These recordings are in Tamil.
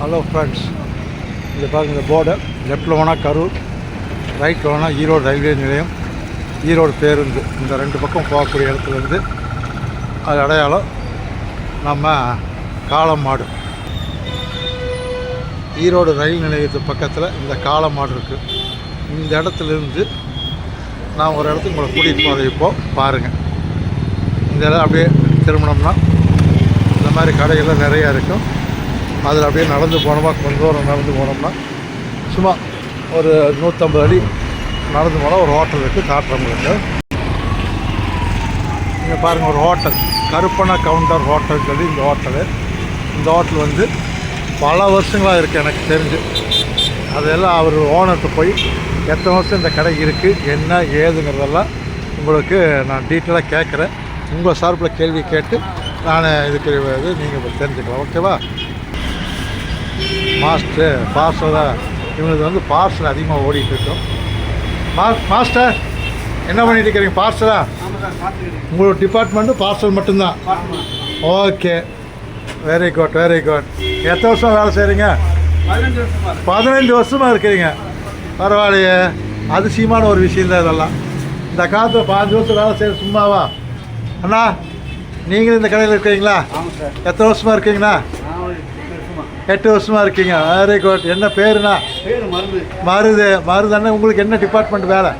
ஹலோ ஃப்ரெண்ட்ஸ், இது பாருங்கள் இந்த போர்டு. லெஃப்டில் போனால் கரூர், ரைட்டில் போனால் ஈரோடு ரயில்வே நிலையம், ஈரோடு பேருந்து. இந்த ரெண்டு பக்கம் போகக்கூடிய இடத்துலேருந்து அது அடையாளம் நம்ம காளமாடு. ஈரோடு ரயில் நிலையத்து பக்கத்தில் இந்த காளமாடு இருக்குது. இந்த இடத்துலேருந்து நான் ஒரு இடத்துக்கு உங்களை கூட்டிகிட்டு போகிறேன். இப்போது பாருங்கள், இந்த இடம் அப்படியே திரும்பினோம்னா இந்த மாதிரி கடைகள்லாம் நிறையா இருக்கும். அதில் அப்படியே நடந்து போனோமா, கொஞ்சம் தூரம் நடந்து போனோம்னா சும்மா ஒரு 150 அடி நடந்து போனால் ஒரு ஹோட்டல் இருக்குது. காட்டுறவங்களுக்கு இங்கே பாருங்கள், ஒரு ஹோட்டல் கருப்பண்ண கவுண்டர் ஹோட்டல் சொல்லி இந்த ஹோட்டல் வந்து பல வருஷங்களாக இருக்குது எனக்கு தெரிஞ்சு. அதெல்லாம் அவர் ஓனர்கிட்ட போய் எத்தனை வருஷம் இந்த கடை இருக்குது, என்ன ஏதுங்கிறதெல்லாம் உங்களுக்கு நான் டீட்டெயிலாக கேட்குறேன். உங்கள் சார்பில் கேள்வி கேட்டு நான் இதுக்கு இது நீங்கள் இப்போ தெரிஞ்சுக்கலாம். ஓகேவா? மாஸ்டர் பார்சலாக இவங்களுக்கு வந்து பார்சல் அதிகமாக ஓடிட்டுருக்கோம். மாஸ்டர் என்ன பண்ணிட்டு இருக்கிறீங்க? பார்சலா? உங்களோட டிபார்ட்மெண்ட்டு பார்சல் மட்டும்தான். Okay, very good very good. எத்தனை வருஷம் வேலை செய்கிறீங்க? 15 வருஷமாக இருக்கிறீங்க. பரவாயில்லையே, அதிசயமான ஒரு விஷயம் தான் இதெல்லாம். இந்த காலத்தில் 15 வருஷம் வேலை செய்கிற சும்மாவா அண்ணா? நீங்களும் இந்த கடையில் இருக்கிறீங்களா? எத்தனை வருஷமாக இருக்கீங்கண்ணா? 8 வருஷமாக இருக்கீங்க. Very good. என்ன பேருண்ணா? மருது அண்ணா. உங்களுக்கு என்ன டிபார்ட்மெண்ட் வேலை?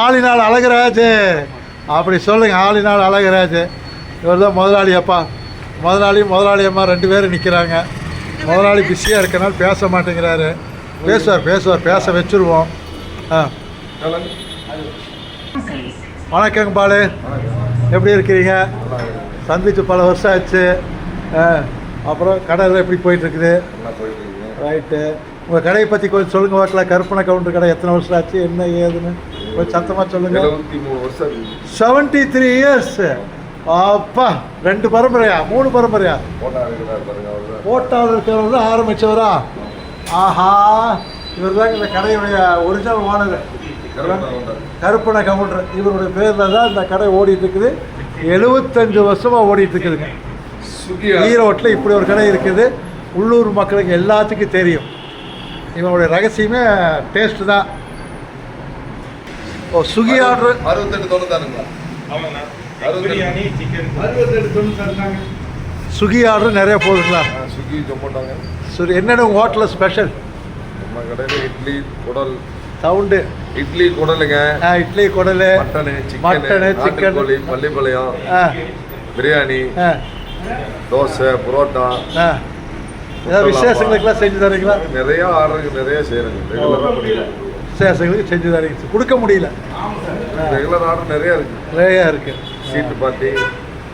ஆளினால் அழகராஜ். அப்படி சொல்லுங்கள், ஆளினால் அழகராஜ். இவர் தான் முதலாளி. அப்பா முதலாளி அம்மா 2 பேரும் நிற்கிறாங்க. முதலாளி பிஸியாக இருக்கனால பேச மாட்டேங்கிறாரு. பேசுவார் பேச வச்சுருவோம். வணக்கங்க பாலு, எப்படி இருக்கிறீங்க? சந்திச்சு பல வருஷம் ஆச்சு. அப்புறம் கடையில் எப்படி போயிட்டுருக்குது? ரைட்டு. உங்கள் கடையை பற்றி கொஞ்சம் சொல்லுங்கள் பார்க்கலாம். கருப்பண்ண கவுண்டர் கடை எத்தனை வருஷம் ஆச்சு, என்ன ஏதுன்னு கொஞ்சம் சத்தமாக சொல்லுங்கள். 73 இயர்ஸ். அப்பா, 2 பரம்பரையா 3 பரம்பரையா? போட்டாவில் இருக்கிறவர் தான் ஆரம்பித்தவரா? ஆஹா, இவர் தான் இந்த கடையுடைய ஒரிஜினல் ஓனர். கருப்பண்ண கவுண்டர் இவருடைய பேரில் தான் இந்த கடை ஓடிட்டு இருக்குது. 75 வருஷமாக ஓடிட்டு இருக்குதுங்க. ஈரோட்டில் இப்படி ஒரு கடை இருக்குது. உள்ளூர் மக்களுக்கு எல்லாத்துக்கும் தெரியும். இவனுடைய ரகசியமே டேஸ்ட்டு தான். ஓ, ஸ்விக்கி ஆர்டர் 68 ஸ்விக்கி ஆர்டர் நிறைய போகுதுங்களா? ஸ்விக்கி ஜொமேட்டோங்க. சரி, என்னென்ன உங்கள் ஹோட்டலில் ஸ்பெஷல்? நம்ம கடையில் இட்லி குடல் சவுண்டு. இட்லி குடலுங்க. இட்லி குடல், மட்டனு சிக்கன், பள்ளிப்பாளையம், பிரியாணி, தோசை, புரோட்டா. ஏதாவது விசேஷங்களுக்கெல்லாம் செஞ்சு தரீங்களா? நிறையா ஆர்டருக்கு நிறைய செய்கிறேங்க. விசேஷங்களுக்கு செஞ்சு தரீங்க. கொடுக்க முடியல. ரெகுலர் ஆர்டர் நிறையா இருக்குது. சீட்டு பார்ட்டி,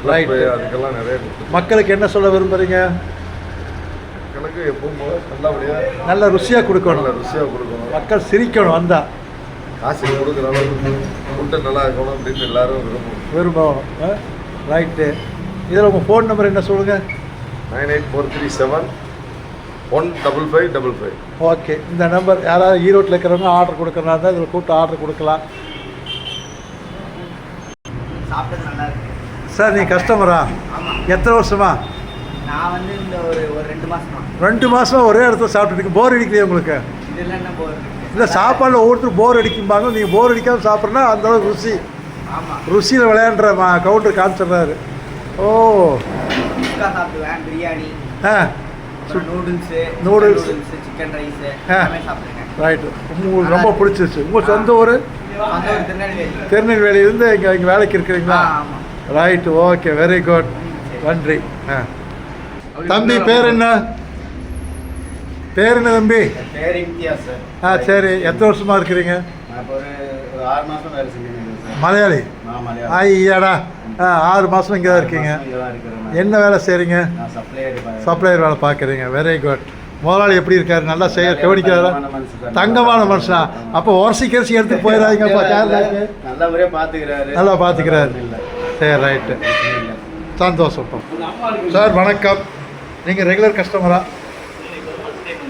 ரைட், அதுக்கெல்லாம் நிறைய இருக்குது. மக்களுக்கு என்ன சொல்ல விரும்புகிறீங்க? மக்களுக்கு எப்பவும் நல்லபடியாக நல்ல ருசியாக கொடுக்கணும். மக்கள் சிரிக்கணும் வந்தால். காசு கொடுக்குற அளவுக்கு ஃபுட்டு நல்லா இருக்கணும் அப்படின்னு எல்லாரும் விரும்புவோம். ரைட்டு. இதில் உங்கள் ஃபோன் நம்பர் என்ன சொல்லுங்கள்? 98437 15555. ஓகே, இந்த நம்பர் யாராவது ஈரோட்டில் இருக்கிறவங்க ஆர்டர் கொடுக்குறதா இருந்தால் இதில் கூப்பிட்டு ஆர்டர் கொடுக்கலாம். சார், நீங்கள் கஸ்டமரா? எத்தனை வருஷமா? நான் வந்து இந்த ஒரு 2 மாதமா ஒரே இடத்துல சாப்பிட்டுருக்கு. போர் அடிக்கலையே உங்களுக்கு? இல்லை, சாப்பாடில் ஒவ்வொருத்தரும் போர் அடிக்கும்பாங்க. நீங்கள் போர் அடிக்காமல் சாப்பிட்றனா அந்தளவுக்கு ருசியில் விளையாண்டுற கவுண்டர் காமிச்சிடுறாரு. ஓ, சாப்பிடுவேன். பிரியாணி, நூடுல்ஸ், சிக்கன் ரைஸ் சாப்பிடுவேன். ரைட்டு. உங்களுக்கு ரொம்ப பிடிச்சிருச்சு. உங்கள் சொந்த ஊர்? திருநெல்வேலியிலேருந்து இங்கே வேலைக்கு இருக்கிறீங்களா? ரைட்டு, ஓகே, வெரி குட், நன்றி. தம்பி பேர் என்ன தம்பி? சரி, எத்தனை வருஷமாக இருக்கிறீங்க? மலையாளி? ஐயாடா, 6 மாதம் இங்கே தான் இருக்கீங்க. என்ன வேலை செய்கிறீங்க? சப்ளையர் வேலை பார்க்குறீங்க. Very good. முதலாளி எப்படி இருக்காரு? நல்லா கவனிக்கிறாரா? தங்கமான மனுஷனா? அப்போ கரிசி எடுத்துகிட்டு போயிடாதீங்கப்பா. நல்லா பார்த்துக்கிறாரு. சரி, ரைட்டு, சந்தோஷம். சார் வணக்கம். நீங்கள் ரெகுலர் கஸ்டமரா?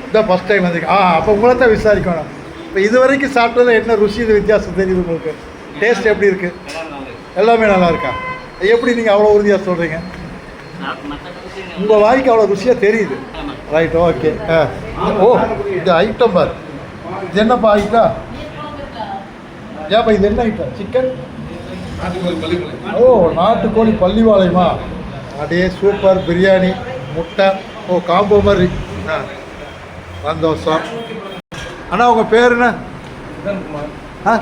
இதான் ஃபஸ்ட் டைம் வந்தீங்க. அப்போ உங்களை தான் விசாரிக்கணும். இப்போ இது வரைக்கும் சாப்பிட்டதில் என்ன ருசி, இது வித்தியாசம் தெரியுது உங்களுக்கு? டேஸ்ட் எப்படி இருக்குது? எல்லாமே நல்லா இருக்கா? எப்படி நீங்கள் அவ்வளோ உறுதியாக சொல்கிறீங்க? உங்கள் வாய்க்கு அவ்வளோ ருசியாக தெரியுது. ரைட் ஓகே ஓ இது ஐட்டம் பார் இது என்னப்பா ஐட்டம் ஏப்பா இது என்ன ஐட்டம் சிக்கன் ஓ நாட்டுக்கோழி பள்ளிவாளையமா அப்படியே சூப்பர் பிரியாணி முட்டை ஓ காம்போ மாதிரி சந்தோஷம் அண்ணா உங்கள் பேர் என்ன ஆ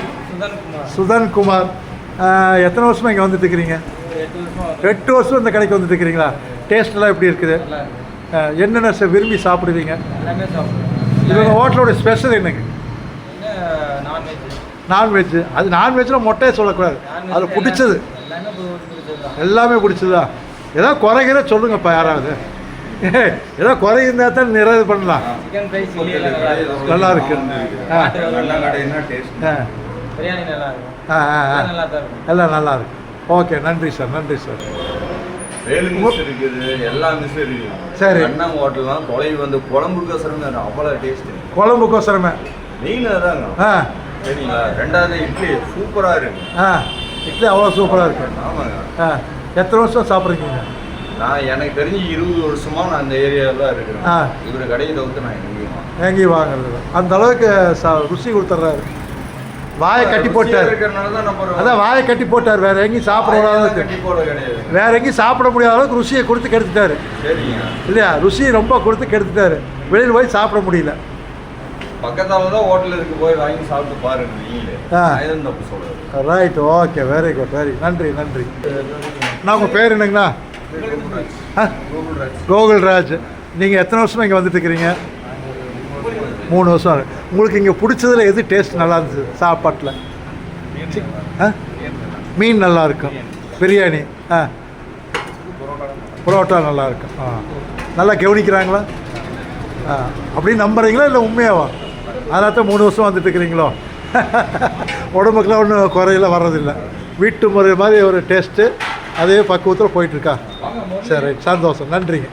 சுதன்குமார் எத்தனை வருஷமாக இங்கே வந்துட்டு இருக்கிறீங்க 8 வருஷம் இந்த கடைக்கு வந்துட்டு இருக்கிறீங்களா டேஸ்ட்லாம் எப்படி இருக்குது என்னென்ன விரும்பி சாப்பிடுவீங்க இவங்க ஹோட்டலோட ஸ்பெஷல் என்னங்க நான்வெஜ்ஜு அது நான்வெஜ்ஜில் மொட்டையை சொல்லக்கூடாது அது பிடிச்சது எல்லாமே பிடிச்சதா ஏதாவது குறைகிற சொல்லுங்கப்பா யாராவது ஏதோ குறை இருந்தால் தான் நிறைய பண்ணலாம் நல்லா இருக்கு எல்லாம் நல்லா இருக்கு ஓகே நன்றி சார் நன்றி சார் எல்லா மிஸ் இருக்குது சரி அண்ணா ஹோட்டல்லாம் தொலைவு வந்து குழம்புக்கோசரமே அவ்வளோ டேஸ்ட் குழம்புக்கோசரமே மெயின் அதாங்க சரிங்களா ரெண்டாவது இட்லி சூப்பராக இருக்கு இட்லி அவ்வளோ சூப்பராக இருக்கு ஆமாங்க எத்தனை வருஷம் சாப்பிட்றீங்க நான் எனக்கு தெரிஞ்சு 20 வருஷமா நான் அந்த ஏரியாவில் தான் இருக்கிறேன் இவர் கடையை தவிர்த்து நான் எங்கேயும் வாங்குறது அந்த அளவுக்கு ருசி கொடுத்துட்றாரு வாயை கட்டி போட்டார் அதான் வாயை கட்டி போட்டார் வேற எங்கேயும் சாப்பிட அளவுக்கு வேற எங்கேயும் சாப்பிட முடியாத அளவுக்கு ருசியை கொடுத்து கெடுத்துட்டாரு இல்லையா ருசியை ரொம்ப கொடுத்து கெடுத்துட்டாரு வெளியில் போய் சாப்பிட முடியல பக்கத்தால தான் ஹோட்டல் இருக்கு போய் வாங்கி சாப்பிட்டு பாருங்க நீங்களே தப்பு சொல்றது right okay very good very நன்றி நன்றி நான் உங்கள் பேர் என்னங்கண்ணா கோகுல்ராஜ் நீங்கள் எத்தனை வருஷமாக இங்கே வந்துட்டு இருக்கிறீங்க 3 வருஷம் உங்களுக்கு இங்கே பிடிச்சதுல எது டேஸ்ட் நல்லா இருந்துச்சு சாப்பாட்டில் மீன் நல்லா இருக்கும் பிரியாணி புரோட்டா நல்லா இருக்கும் நல்லா கவனிக்கிறாங்களா அப்படின்னு நம்புறீங்களா இல்லை உண்மையாவா அதனால தான் 3 வருஷம் வந்துட்டு இருக்கிறீங்களோ உடம்புக்குலாம் ஒன்றும் குறையில வர்றதில்லை வீட்டு முறை மாதிரி ஒரு டேஸ்ட்டு அதே பக்குவத்தில் போயிட்டுருக்கா சரி சந்தோஷம் நன்றிங்க